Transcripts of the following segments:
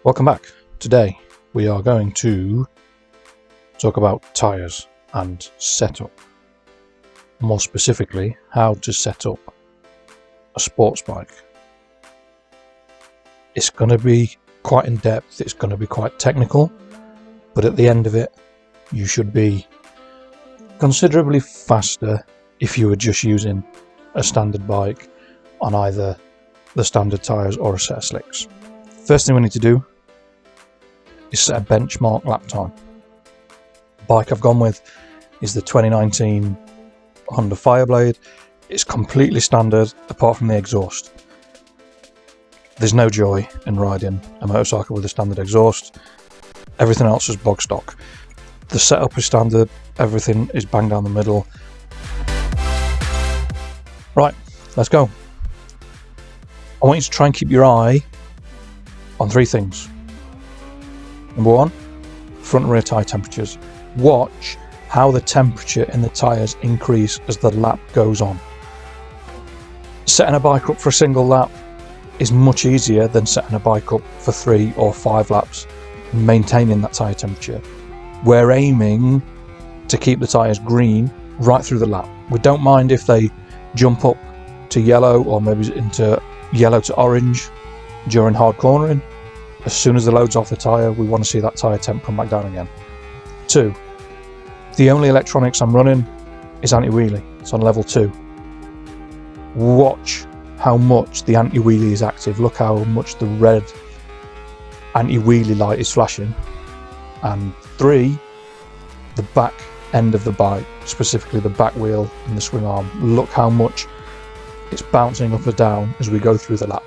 Welcome back. Today we are going to talk about tyres and setup. More specifically, how to set up a sports bike. It's going to be quite in depth, it's going to be quite technical, but at the end of it you should be considerably faster if you were just using a standard bike on either the standard tyres or a set of slicks. First thing we need to do is set a benchmark lap time. The bike I've gone with is the 2019 Honda Fireblade. It's completely standard apart from the exhaust. There's no joy in riding a motorcycle with a standard exhaust. Everything else is bog stock. The setup is standard, everything is bang down the middle. Right, let's go. I want you to try and keep your eye on three things. Number one, front and rear tyre temperatures. Watch how the temperature in the tyres increase as the lap goes on. Setting a bike up for a single lap is much easier than setting a bike up for 3 or 5 laps and maintaining that tyre temperature. We're aiming to keep the tyres green right through the lap. We don't mind if they jump up to yellow or maybe into yellow to orange during hard cornering. As soon as the load's off the tyre, we want to see that tyre temp come back down again. 2, the only electronics I'm running is anti-wheelie. It's on level 2. Watch how much the anti-wheelie is active. Look how much the red anti-wheelie light is flashing. And 3, the back end of the bike, specifically the back wheel and the swing arm. Look how much it's bouncing up and down as we go through the lap.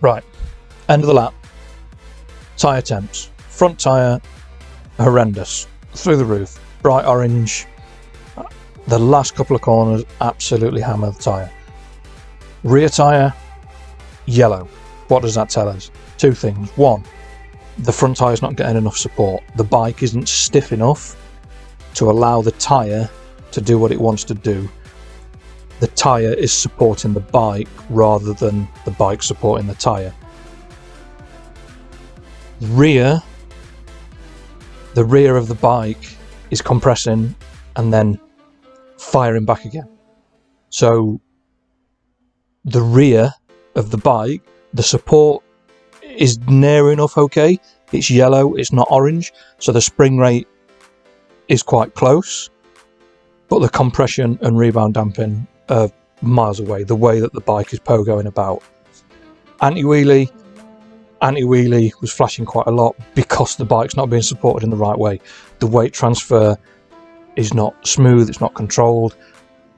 Right, end of the lap, tyre temps. Front tyre, horrendous, through the roof, bright orange. The last couple of corners, absolutely hammer the tyre. Rear tyre, yellow. What does that tell us? 2 things. 1, the front tyre is not getting enough support. The bike isn't stiff enough to allow the tyre to do what it wants to do. The tyre is supporting the bike rather than the bike supporting the tyre. The rear of the bike is compressing and then firing back again. So the rear of the bike, the support is near enough okay. It's yellow, it's not orange, so the spring rate is quite close, but the compression and rebound damping are miles away, the way that the bike is pogoing about. Anti-wheelie was flashing quite a lot because the bike's not being supported in the right way. The weight transfer is not smooth, it's not controlled,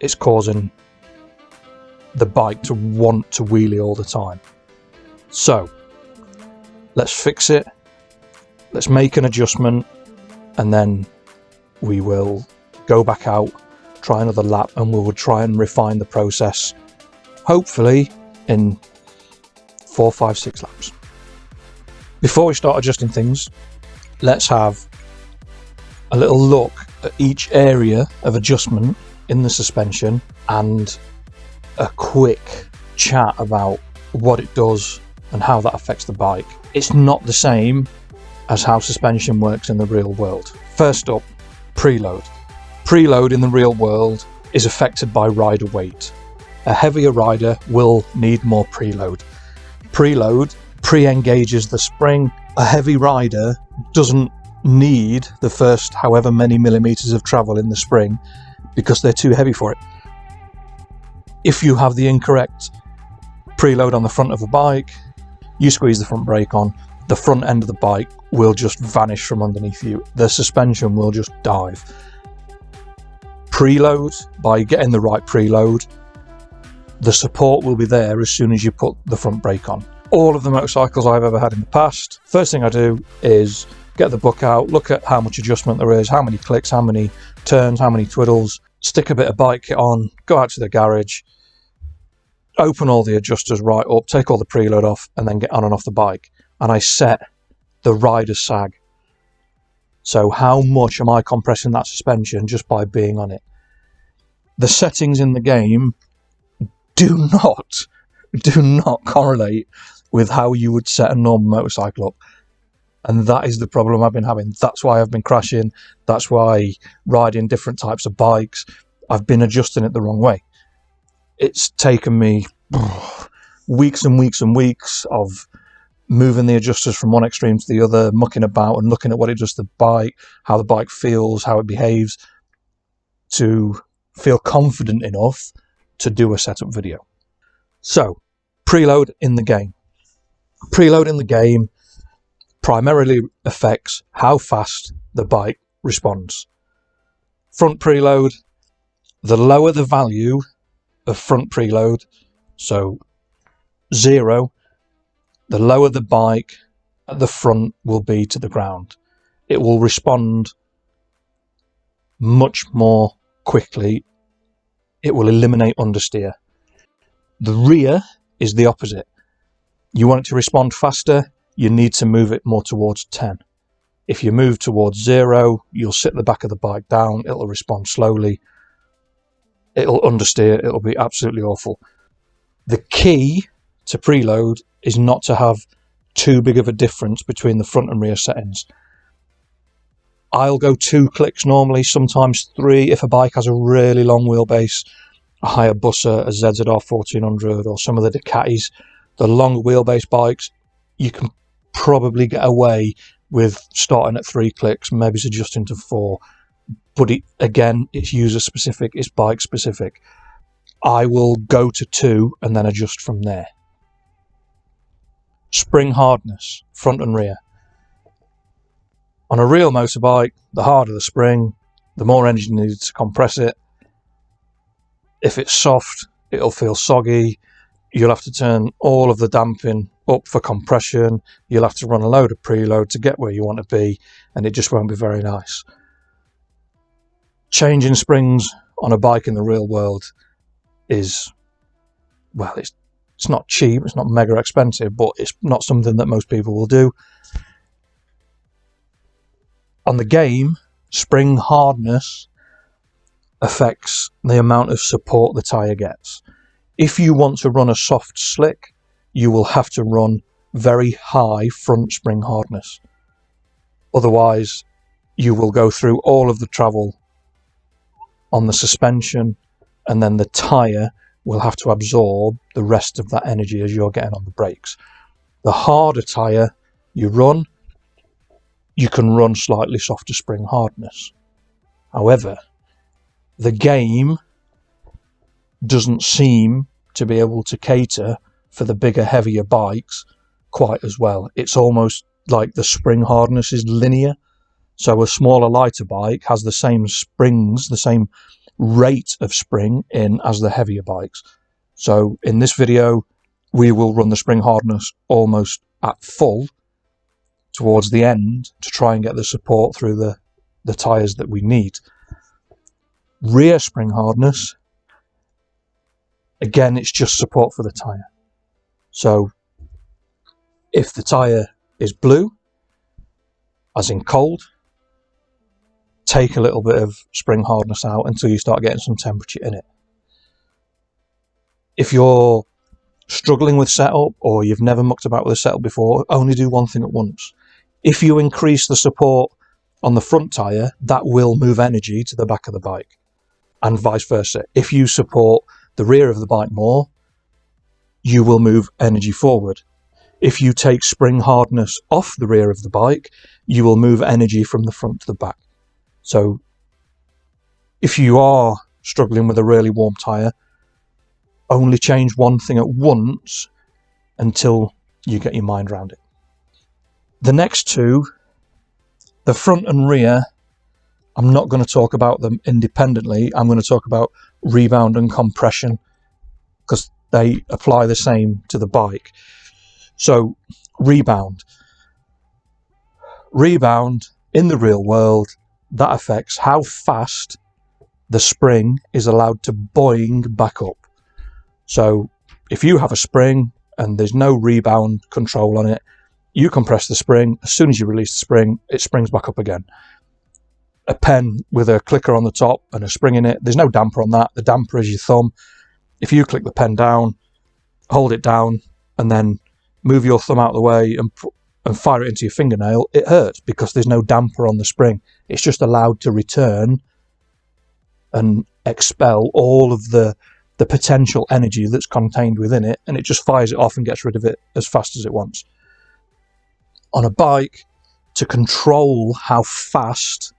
it's causing the bike to want to wheelie all the time. So let's fix it, let's make an adjustment, and then we will go back out, try another lap, and we will try and refine the process, hopefully in 4, 5, 6 laps. Before we start adjusting things, let's have a little look at each area of adjustment in the suspension and a quick chat about what it does and how that affects the bike. It's not the same as how suspension works in the real world. First up, preload. Preload in the real world is affected by rider weight. A heavier rider will need more preload. Preload pre-engages the spring. A heavy rider doesn't need the first however many millimeters of travel in the spring because they're too heavy for it. If you have the incorrect preload on the front of a bike, you squeeze the front brake on, the front end of the bike will just vanish from underneath you. The suspension will just dive. Preload, by getting the right preload, the support will be there as soon as you put the front brake on. All of the motorcycles I've ever had in the past, first thing I do is get the book out, look at how much adjustment there is, how many clicks, how many turns, how many twiddles, stick a bit of bike kit on, go out to the garage, open all the adjusters right up, take all the preload off, and then get on and off the bike. And I set the rider sag. So how much am I compressing that suspension just by being on it? The settings in the game do not correlate with how you would set a normal motorcycle up. And that is the problem I've been having. That's why I've been crashing. That's why riding different types of bikes, I've been adjusting it the wrong way. It's taken me weeks and weeks and weeks of moving the adjusters from one extreme to the other, mucking about and looking at what it does to the bike, how the bike feels, how it behaves, to feel confident enough to do a setup video. So, preload in the game. Preload in the game primarily affects how fast the bike responds. Front preload, the lower the value of front preload, so 0, the lower the bike at the front will be to the ground. It will respond much more quickly. It will eliminate understeer. The rear is the opposite. You want it to respond faster, you need to move it more towards 10. If you move towards 0, you'll sit the back of the bike down, it'll respond slowly, it'll understeer, it'll be absolutely awful. The key to preload is not to have too big of a difference between the front and rear settings. I'll go 2 clicks normally, sometimes 3 if a bike has a really long wheelbase, a Hayabusa, a ZZR 1400, or some of the Ducatis, the long wheelbase bikes. You can probably get away with starting at 3 clicks, maybe adjusting to 4, but again, it's user specific, it's bike specific. I will go to 2 and then adjust from there. Spring hardness, front and rear. On a real motorbike, the harder the spring, the more energy needed to compress it. If it's soft, it'll feel soggy. You'll have to turn all of the damping up for compression. You'll have to run a load of preload to get where you want to be, and it just won't be very nice. Changing springs on a bike in the real world is, well, it's not cheap, it's not mega expensive, but it's not something that most people will do. On the game, spring hardness affects the amount of support the tyre gets. If you want to run a soft slick, you will have to run very high front spring hardness. Otherwise, you will go through all of the travel on the suspension, and then the tyre will have to absorb the rest of that energy as you're getting on the brakes. The harder tyre you run, you can run slightly softer spring hardness. However, the game doesn't seem to be able to cater for the bigger, heavier bikes quite as well. It's almost like the spring hardness is linear. So a smaller, lighter bike has the same springs, the same rate of spring in as the heavier bikes. So in this video, we will run the spring hardness almost at full towards the end to try and get the support through the tyres that we need. Rear spring hardness, again, it's just support for the tyre. So if the tyre is blue, as in cold, take a little bit of spring hardness out until you start getting some temperature in it. If you're struggling with setup, or you've never mucked about with a setup before, only do one thing at once. If you increase the support on the front tyre, that will move energy to the back of the bike, and vice versa. If you support the rear of the bike more, you will move energy forward. If you take spring hardness off the rear of the bike, you will move energy from the front to the back. So if you are struggling with a really warm tyre, only change one thing at once until you get your mind around it. The next two, the front and rear, I'm not going to talk about them independently. I'm going to talk about rebound and compression because they apply the same to the bike. So rebound. Rebound in the real world, that affects how fast the spring is allowed to boing back up. So if you have a spring and there's no rebound control on it, you compress the spring. As soon as you release the spring, it springs back up again. A pen with a clicker on the top and a spring in it, there's no damper on that. The damper is your thumb. If you click the pen down, hold it down, and then move your thumb out of the way and fire it into your fingernail, it hurts because there's no damper on the spring. It's just allowed to return and expel all of the potential energy that's contained within it, and it just fires it off and gets rid of it as fast as it wants. On a bike, to control how fast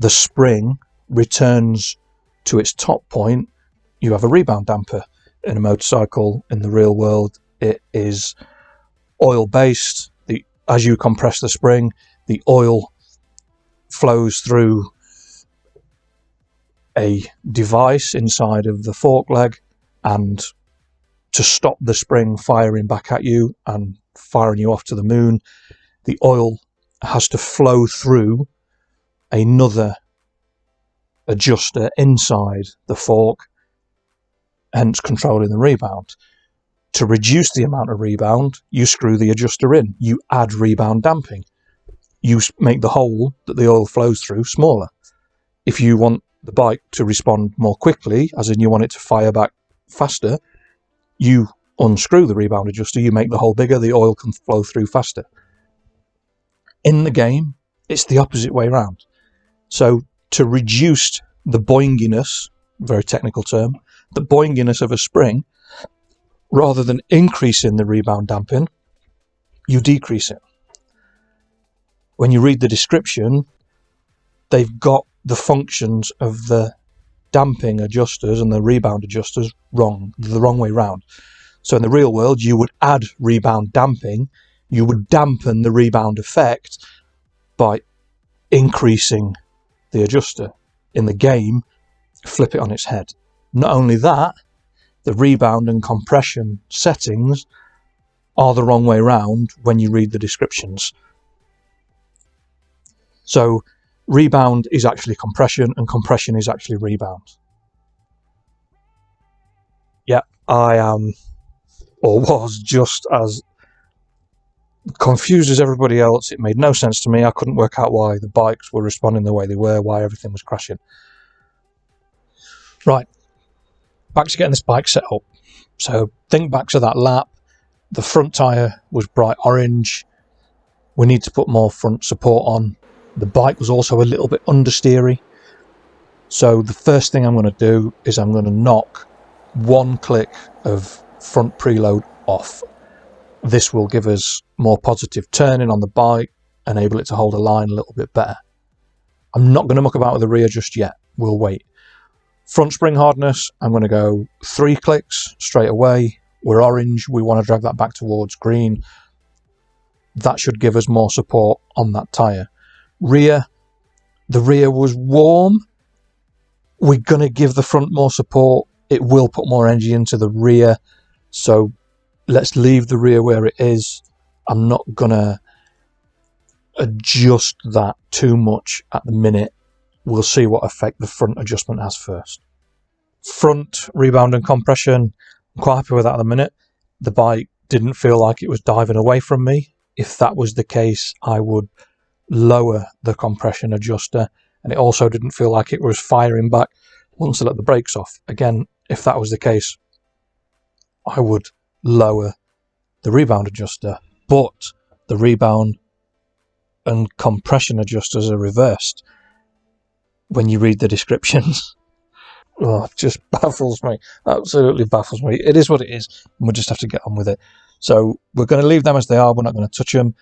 the spring returns to its top point, you have a rebound damper. In a motorcycle, in the real world, it is oil-based. As you compress the spring, the oil flows through a device inside of the fork leg, and to stop the spring firing back at you and firing you off to the moon, the oil has to flow through another adjuster inside the fork, hence controlling the rebound. To reduce the amount of rebound, you screw the adjuster in. You add rebound damping. You make the hole that the oil flows through smaller. If you want the bike to respond more quickly, as in you want it to fire back faster, you unscrew the rebound adjuster, you make the hole bigger, the oil can flow through faster. In the game, it's the opposite way around. So to reduce the boinginess, very technical term, the boinginess of a spring, rather than increasing the rebound damping, you decrease it. When you read the description, they've got the functions of the damping adjusters and the rebound adjusters wrong, the wrong way round. So in the real world, you would add rebound damping, you would dampen the rebound effect by increasing the adjuster. In the game, flip it on its head. Not only that, the rebound and compression settings are the wrong way round when you read the descriptions. So rebound is actually compression and compression is actually rebound. Yeah, I am, or was, just as confused as everybody else. It made no sense to me. I couldn't work out why the bikes were responding the way they were, why everything was crashing. Right, back to getting this bike set up. So think back to that lap. The front tyre was bright orange. We need to put more front support on. The bike was also a little bit understeery. So the first thing I'm going to do is I'm going to knock one click of front preload off. This will give us more positive turning on the bike, enable it to hold a line a little bit better. I'm not going to muck about with the rear just yet. We'll wait. Front spring hardness, I'm going to go 3 clicks straight away. We're orange. We want to drag that back towards green. That should give us more support on that tyre. Rear, the rear was warm. We're going to give the front more support. It will put more energy into the rear. So let's leave the rear where it is. I'm not gonna adjust that too much at the minute. We'll see what effect the front adjustment has first. Front rebound and compression, I'm quite happy with that at the minute. The bike didn't feel like it was diving away from me. If that was the case, I would lower the compression adjuster, and it also didn't feel like it was firing back once I let the brakes off. Again, if that was the case, I would lower the rebound adjuster, but the rebound and compression adjusters are reversed when you read the descriptions. Oh, it just baffles me. Absolutely baffles me. It is what it is, and we'll just have to get on with it. So we're going to leave them as they are. We're not going to touch them.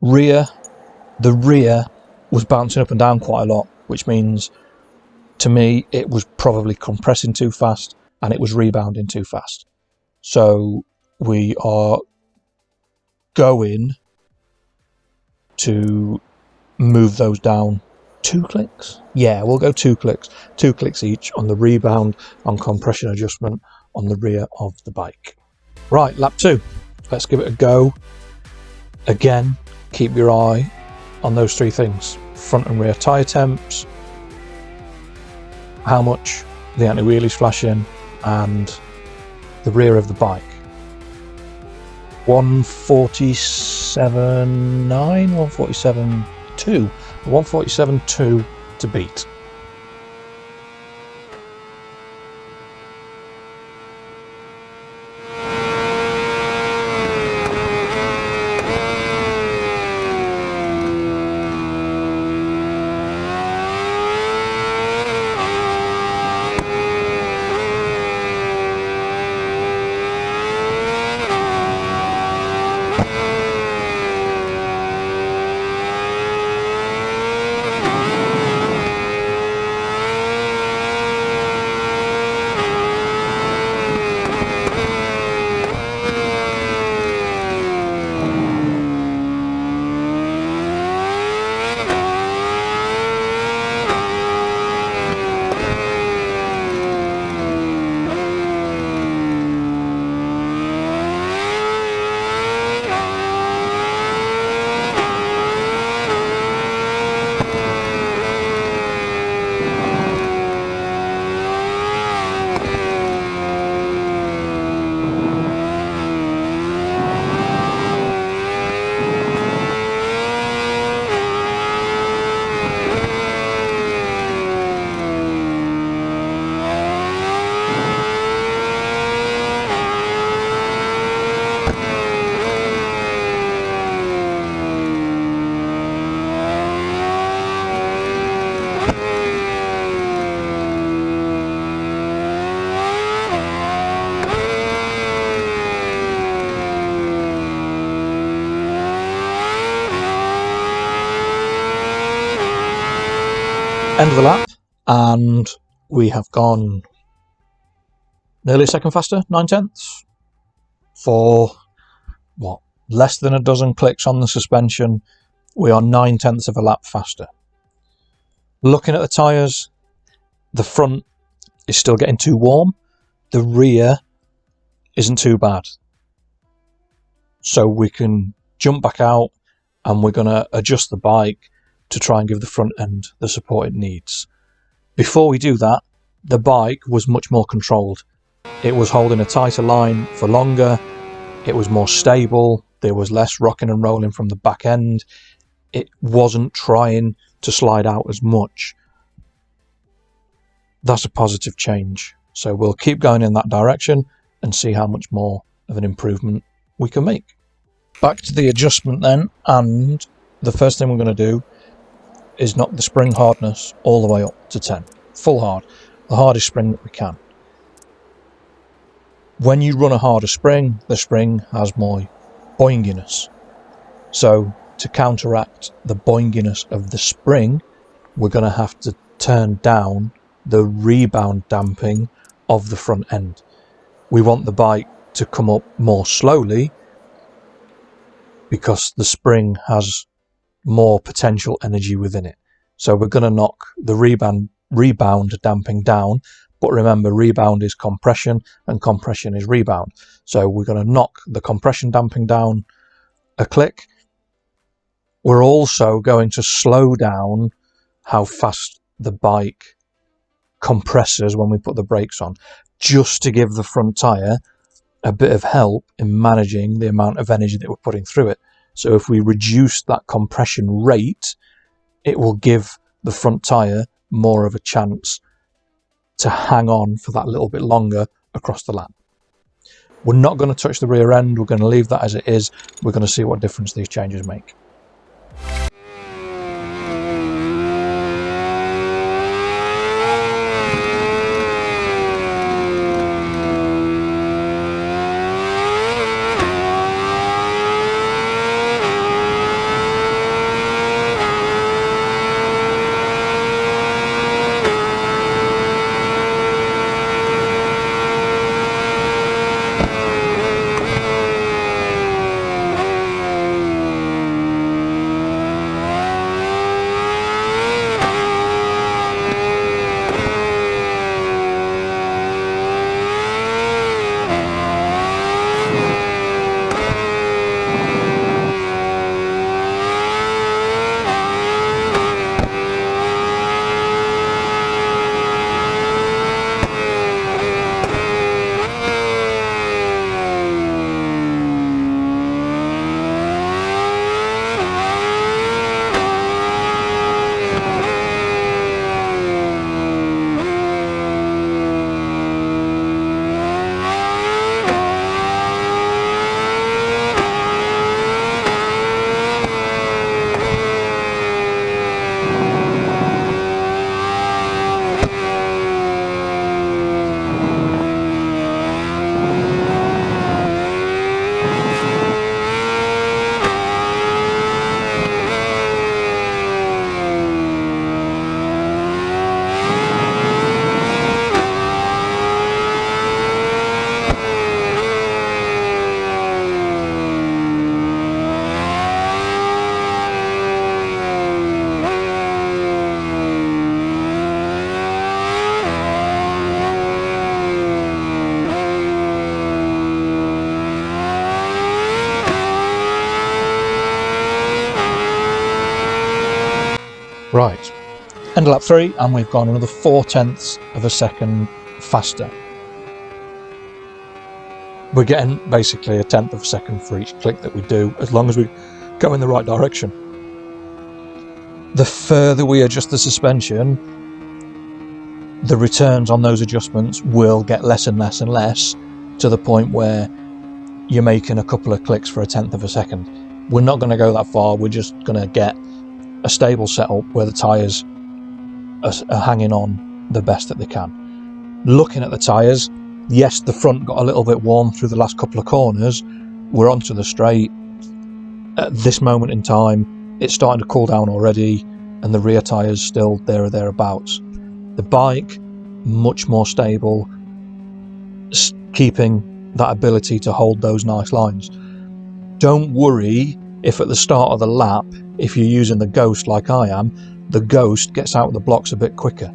The rear was bouncing up and down quite a lot, which means to me it was probably compressing too fast and it was rebounding too fast. So we are going to move those down 2 clicks. Yeah, we'll go 2 clicks. 2 clicks each on the rebound and compression adjustment on the rear of the bike. Right, lap 2. Let's give it a go. Again, keep your eye on those 3 things: front and rear tyre temps, how much the anti-wheel is flashing, and the rear of the bike. 147.9, 147.2, 147.2 to beat. End of the lap, and we have gone nearly a second faster, 9/10, for what, less than a dozen clicks on the suspension. We are 9/10 of a lap faster. Looking at the tyres, the front is still getting too warm, the rear isn't too bad, so we can jump back out and we're going to adjust the bike to try and give the front end the support it needs. Before we do that, the bike was much more controlled. It was holding a tighter line for longer, it was more stable, there was less rocking and rolling from the back end, it wasn't trying to slide out as much. That's a positive change, so we'll keep going in that direction and see how much more of an improvement we can make. Back to the adjustment then, and the first thing we're going to do is knock the spring hardness all the way up to 10. Full hard. The hardest spring that we can. When you run a harder spring, the spring has more boinginess. So to counteract the boinginess of the spring, we're going to have to turn down the rebound damping of the front end. We want the bike to come up more slowly because the spring has more potential energy within it. So we're going to knock the rebound damping down, But remember, rebound is compression and compression is rebound. So we're going to knock the compression damping down a click. We're also going to slow down how fast the bike compresses when we put the brakes on, just to give the front tyre a bit of help in managing the amount of energy that we're putting through it. So if we reduce that compression rate, it will give the front tyre more of a chance to hang on for that little bit longer across the lap. We're not going to touch the rear end. We're going to leave that as it is. We're going to see what difference these changes make. Right, end of lap 3, and we've gone another 0.4 of a second faster. We're getting basically 1/10 of a second for each click that we do, as long as we go in the right direction. The further we adjust the suspension, the returns on those adjustments will get less and less and less, to the point where you're making a couple of clicks for 1/10 of a second. We're not going to go that far. We're just going to get a stable setup where the tyres are hanging on the best that they can. Looking at the tyres, yes, the front got a little bit warm through the last couple of corners. We're onto the straight. At this moment in time, it's starting to cool down already, and the rear tyres still there or thereabouts. The bike, much more stable, keeping that ability to hold those nice lines. Don't worry if at the start of the lap, if you're using the Ghost like I am, the Ghost gets out of the blocks a bit quicker.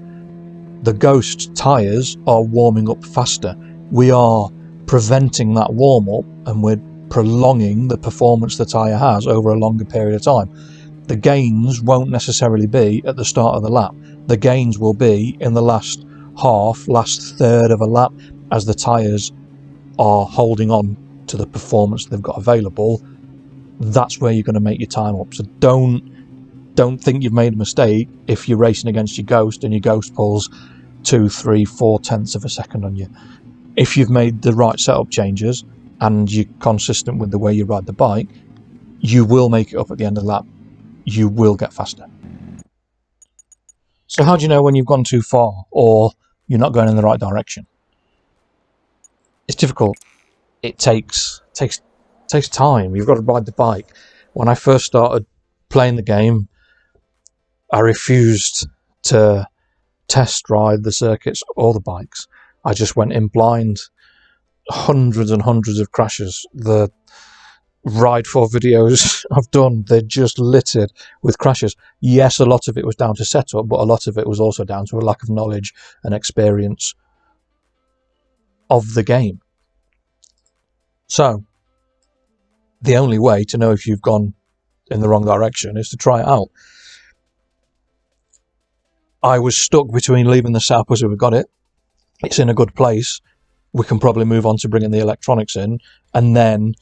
The Ghost tyres are warming up faster. We are preventing that warm up, and we're prolonging the performance the tyre has over a longer period of time. The gains won't necessarily be at the start of the lap. The gains will be in the last third of a lap, as the tyres are holding on to the performance they've got available. That's where you're going to make your time up. So don't think you've made a mistake if you're racing against your Ghost and your Ghost pulls 2, 3, 4/10 of a second on you. If you've made the right setup changes and you're consistent with the way you ride the bike, you will make it up at the end of the lap. You will get faster. So how do you know when you've gone too far or you're not going in the right direction? It's difficult. It takes time. You've got to ride the bike. When I first started playing the game, I refused to test ride the circuits or the bikes. I just went in blind. Hundreds and hundreds of crashes. The Ride 4 videos I've done, they're just littered with crashes. Yes, a lot of it was down to setup, but a lot of it was also down to a lack of knowledge and experience of the game. So the only way to know if you've gone in the wrong direction is to try it out. I was stuck between leaving the setup as we've got it. It's in a good place. We can probably move on to bringing the electronics in, and then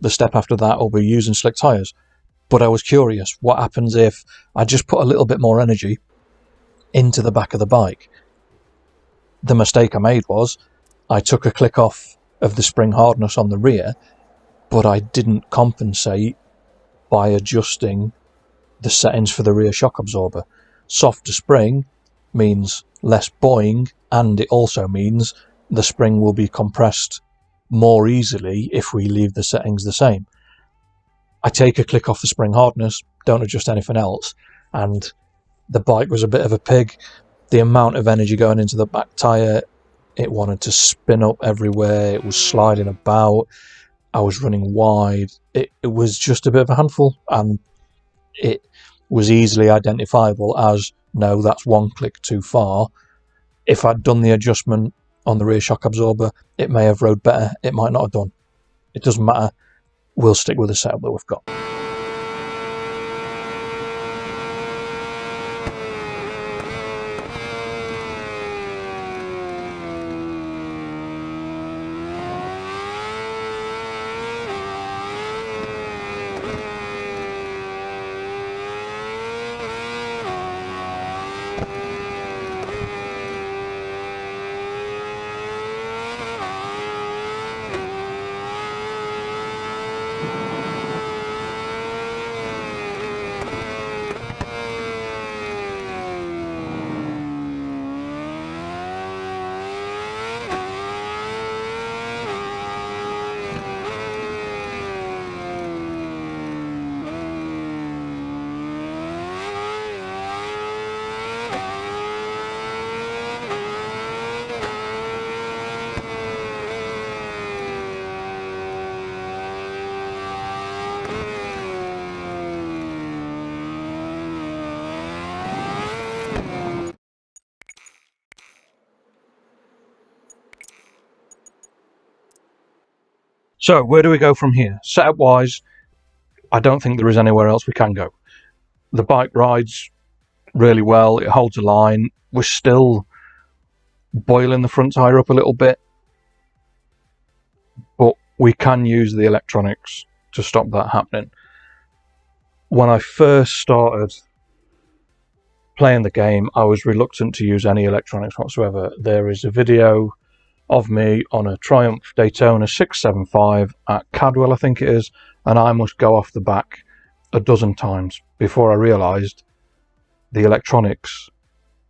the step after that will be using slick tyres. But I was curious, what happens if I just put a little bit more energy into the back of the bike? The mistake I made was I took a click off of the spring hardness on the rear, but I didn't compensate by adjusting the settings for the rear shock absorber. Softer spring means less buoying, and it also means the spring will be compressed more easily if we leave the settings the same. I take a click off the spring hardness, don't adjust anything else, and the bike was a bit of a pig. The amount of energy going into the back tyre, it wanted to spin up everywhere, it was sliding about, I was running wide, it was just a bit of a handful, and it was easily identifiable as, no, that's one click too far. If I'd done the adjustment on the rear shock absorber, it may have rode better, it might not have done. It doesn't matter, we'll stick with the setup that we've got. So where do we go from here? Setup wise, I don't think there is anywhere else we can go. The bike rides really well, it holds a line. We're still boiling the front tyre up a little bit, but we can use the electronics to stop that happening. When I first started playing the game, I was reluctant to use any electronics whatsoever. There is a video of me on a Triumph Daytona 675 at Cadwell, I think it is, and I must go off the back a dozen times before I realised the electronics,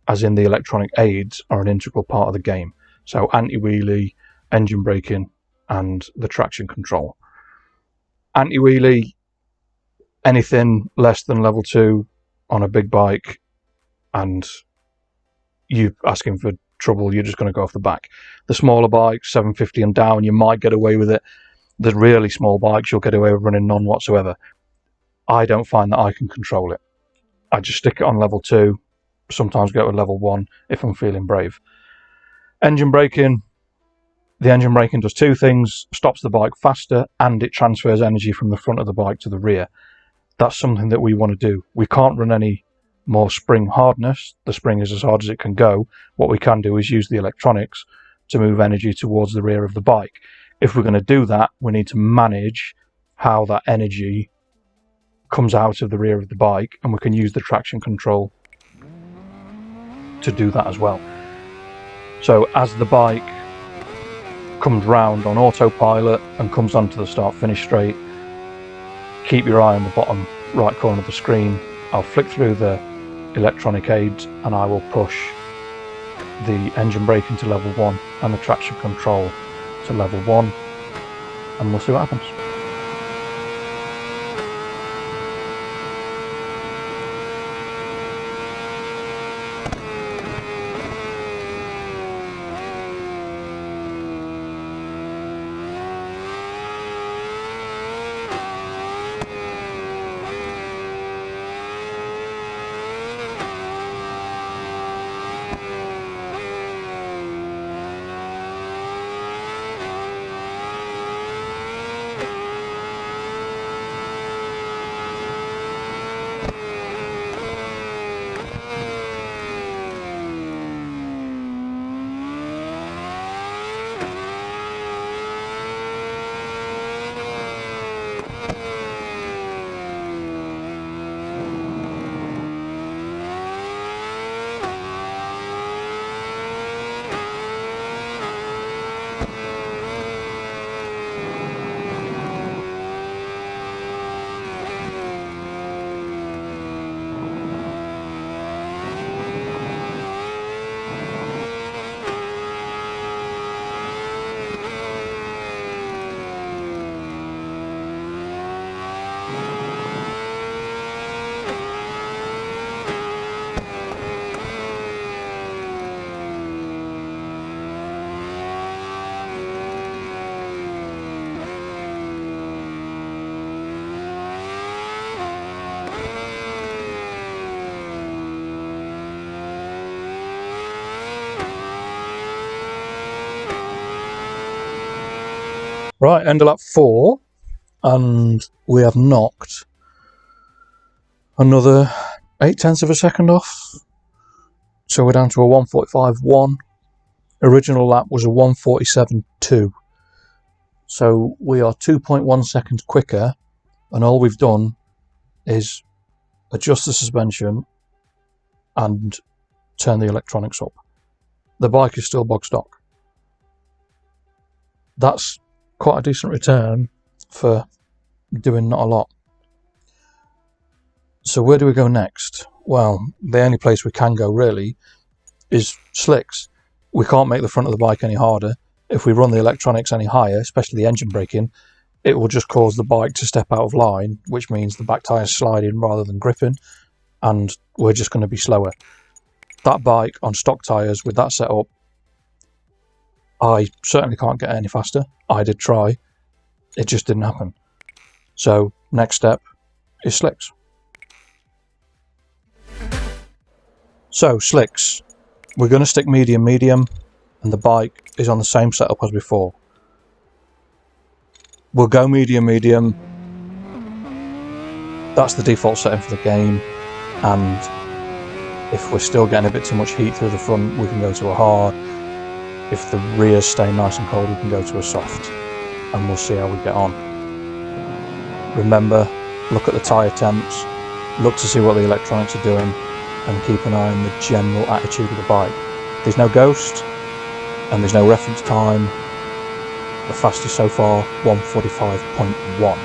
as in the electronic aids, are an integral part of the game. So anti-wheelie, engine braking, and the traction control. Anti-wheelie, anything less than level 2 on a big bike, and you asking for trouble, you're just going to go off the back. The smaller bikes, 750 and down, you might get away with it. The really small bikes, you'll get away with running none whatsoever. I don't find that I can control it. I just stick it on level 2, sometimes go to level 1 if I'm feeling brave. Engine braking. The engine braking does two things: stops the bike faster, and it transfers energy from the front of the bike to the rear. That's something that we want to do. We can't run any more spring hardness. The spring is as hard as it can go. What we can do is use the electronics to move energy towards the rear of the bike. If we're going to do that, we need to manage how that energy comes out of the rear of the bike, and we can use the traction control to do that as well. So as the bike comes round on autopilot and comes onto the start finish straight, keep your eye on the bottom right corner of the screen. I'll flick through the electronic aids and I will push the engine braking to level 1 and the traction control to level 1, and we'll see what happens. Right, end of lap 4, and we have knocked another 0.8 of a second off. So we're down to a 1:45.1. Original lap was a 1:47.2. So we are 2.1 seconds quicker, and all we've done is adjust the suspension and turn the electronics up. The bike is still bog stock. That's quite a decent return for doing not a lot. So where do we go next? Well, the only place we can go really is slicks. We can't make the front of the bike any harder. If we run the electronics any higher, especially the engine braking, it will just cause the bike to step out of line, which means the back tyres sliding rather than gripping, and we're just going to be slower. That bike on stock tyres with that setup, I certainly can't get any faster. I did try, it just didn't happen. So next step is slicks. So slicks, we're going to stick medium, and the bike is on the same setup as before. We'll go medium. That's the default setting for the game, and if we're still getting a bit too much heat through the front, we can go to a hard. If the rears stay nice and cold, we can go to a soft, and we'll see how we get on. Remember, look at the tyre temps, look to see what the electronics are doing, and keep an eye on the general attitude of the bike. There's no ghost, and there's no reference time. The fastest so far, 1:45.1.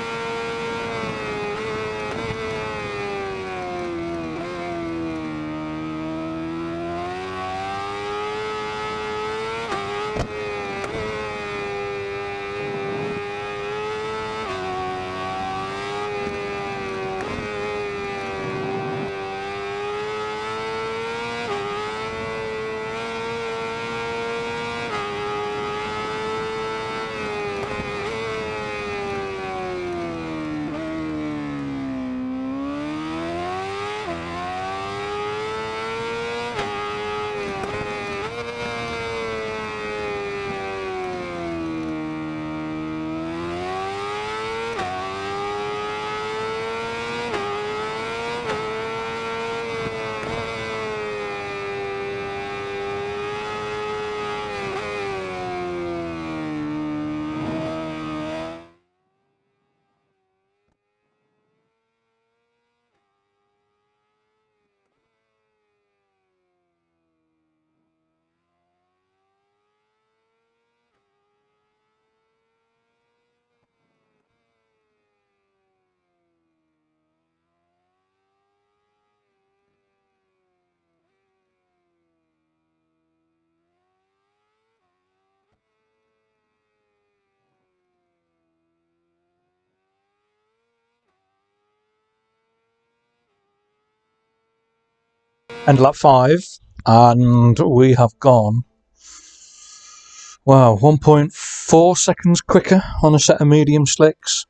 End lap 5, and we have gone, wow, 1.4 seconds quicker on a set of medium slicks.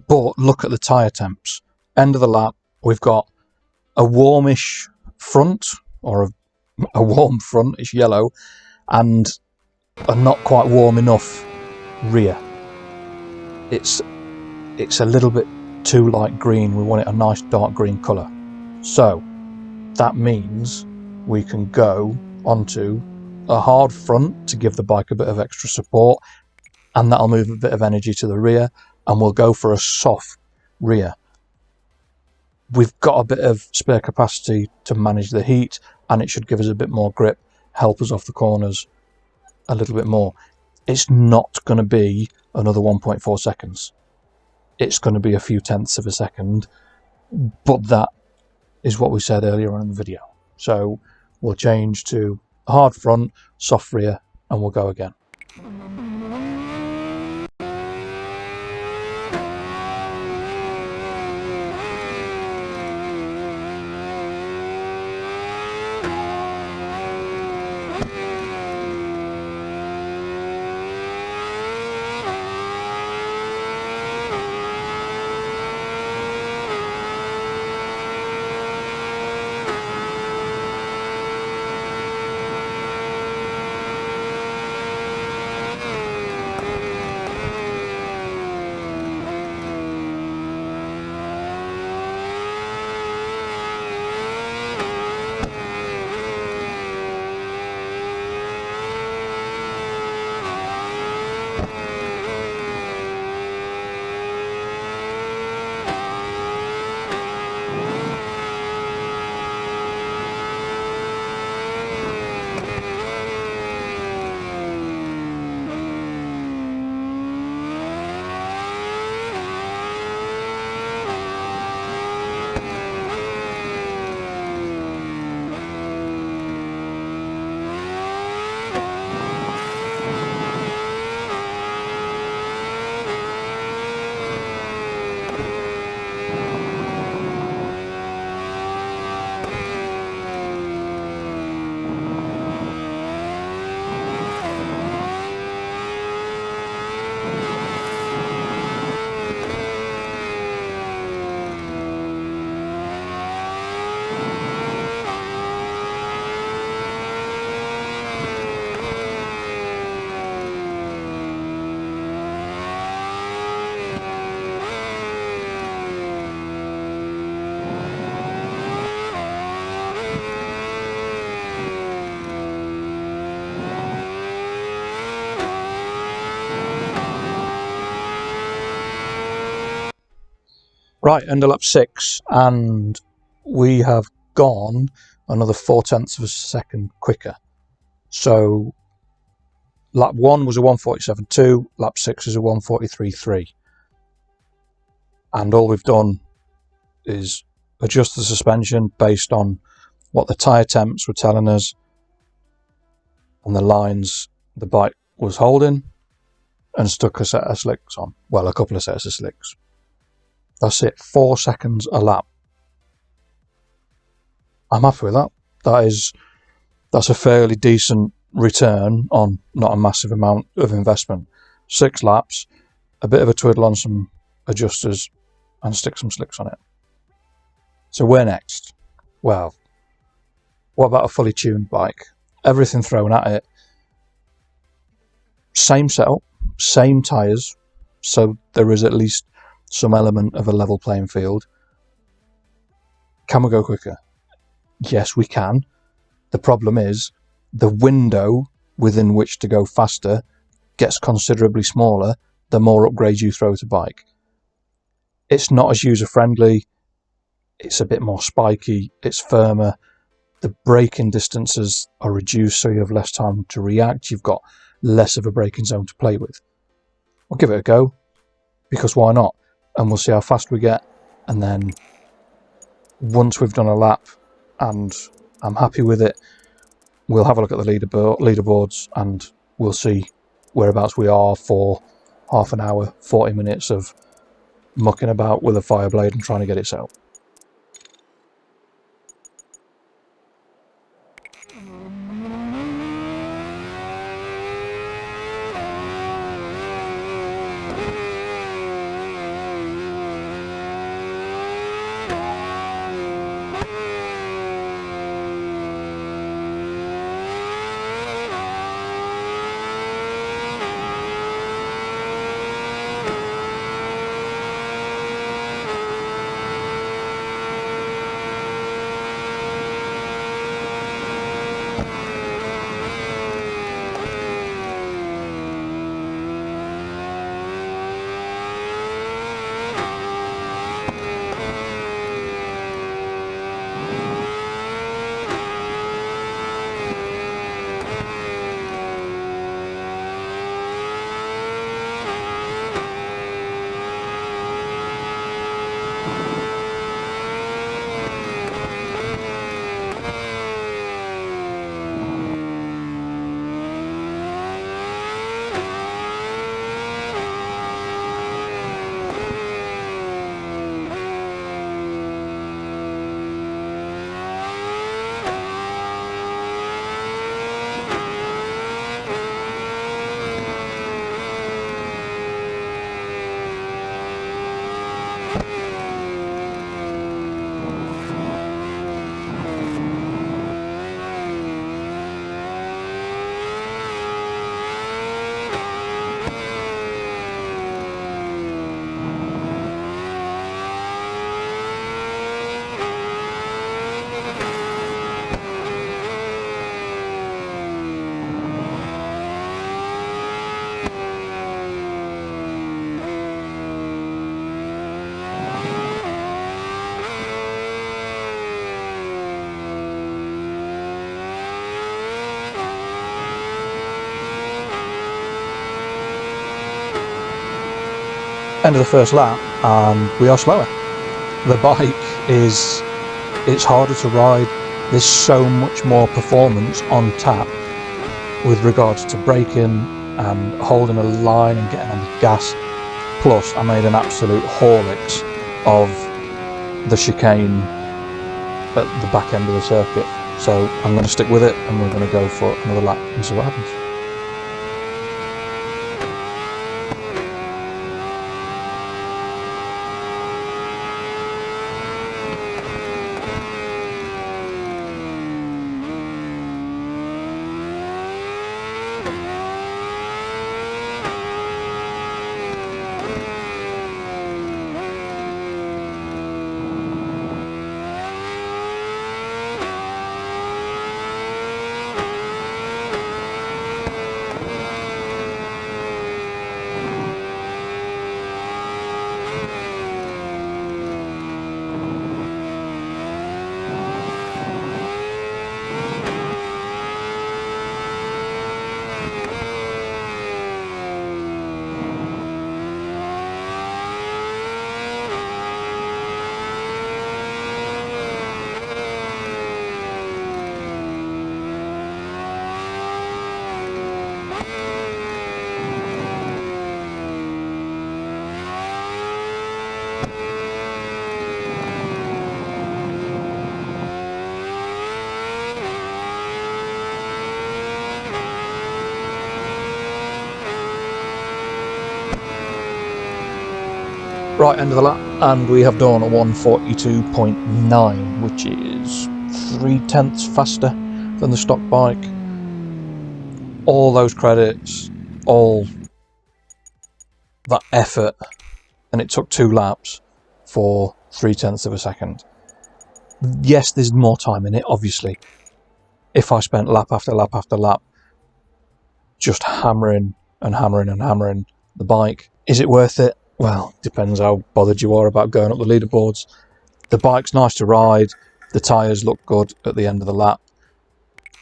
But look at the tyre temps. End of the lap, we've got a warmish front, or a warm front, it's yellow, and a not quite warm enough rear. It's a little bit too light green. We want it a nice dark green colour. So that means we can go onto a hard front to give the bike a bit of extra support, and that'll move a bit of energy to the rear, and we'll go for a soft rear. We've got a bit of spare capacity to manage the heat, and it should give us a bit more grip, help us off the corners a little bit more. It's not going to be another 1.4 seconds. It's going to be a few tenths of a second, but that is what we said earlier on in the video. So we'll change to a hard front, soft rear, and we'll go again. Right, under lap 6, and we have gone another 0.4 of a second quicker. So lap 1 was a 1:47.2, lap 6 is a 1:43.3. And all we've done is adjust the suspension based on what the tyre temps were telling us and the lines the bike was holding, and stuck a set of slicks on. Well, a couple of sets of slicks. That's it, 4 seconds a lap. I'm happy with that. That's a fairly decent return on not a massive amount of investment. 6 laps, a bit of a twiddle on some adjusters, and stick some slicks on it. So where next? Well, what about a fully tuned bike? Everything thrown at it. Same setup, same tyres, so there is at least some element of a level playing field. Can we go quicker? Yes, we can. The problem is the window within which to go faster gets considerably smaller the more upgrades you throw to bike. It's not as user-friendly, it's a bit more spiky, it's firmer, the braking distances are reduced so you have less time to react, you've got less of a braking zone to play with. We'll give it a go, because why not? And we'll see how fast we get, and then once we've done a lap and I'm happy with it, we'll have a look at the leaderboards and we'll see whereabouts we are for half an hour, 40 minutes of mucking about with a Fireblade and trying to get it set up. End of the first lap and we are slower. The bike it's harder to ride. There's so much more performance on tap with regards to braking and holding a line and getting on the gas. Plus I made an absolute horlicks of the chicane at the back end of the circuit. So I'm going to stick with it and we're going to go for another lap and see what happens. Right, end of the lap, and we have done a 142.9, which is 3/10 faster than the stock bike. All those credits, all that effort, and it took 2 laps for 3/10 of a second. Yes, there's more time in it, obviously. If I spent lap after lap after lap just hammering and hammering and hammering the bike, is it worth it? Well, depends how bothered you are about going up the leaderboards. The bike's nice to ride, the tyres look good at the end of the lap,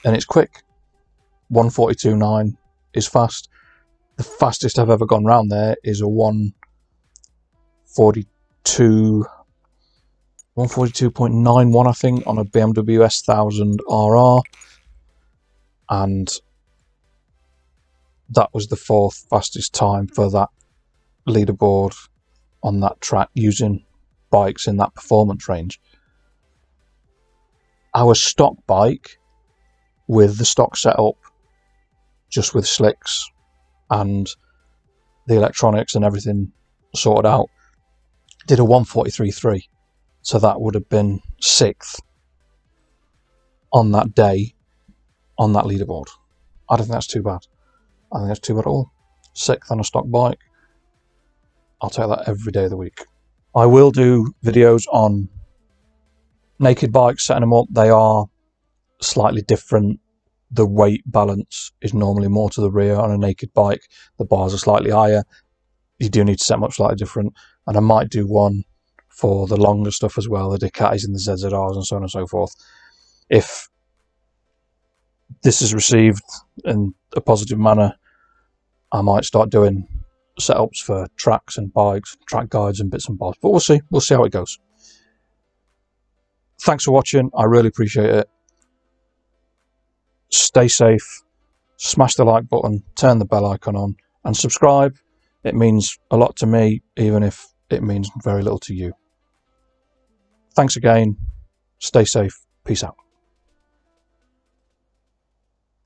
and it's quick. 142.9 is fast. The fastest I've ever gone round there is a 142.91, I think, on a BMW S1000 RR, and that was the 4th fastest time for that leaderboard on that track using bikes in that performance range. Our stock bike, with the stock setup, just with slicks and the electronics and everything sorted out, did a 143.3, so that would have been 6th on that day on that leaderboard. I don't think that's too bad. I think that's too bad at all. 6th on a stock bike. I'll take that every day of the week. I will do videos on naked bikes, setting them up. They are slightly different. The weight balance is normally more to the rear on a naked bike. The bars are slightly higher. You do need to set them up slightly different. And I might do one for the longer stuff as well, the Ducatis and the ZZRs and so on and so forth. If this is received in a positive manner, I might start doing setups for tracks and bikes, track guides and bits and bobs. But we'll see. We'll see how it goes. Thanks for watching. I really appreciate it. Stay safe. Smash the like button, turn the bell icon on, and subscribe. It means a lot to me, even if it means very little to you. Thanks again. Stay safe. Peace out.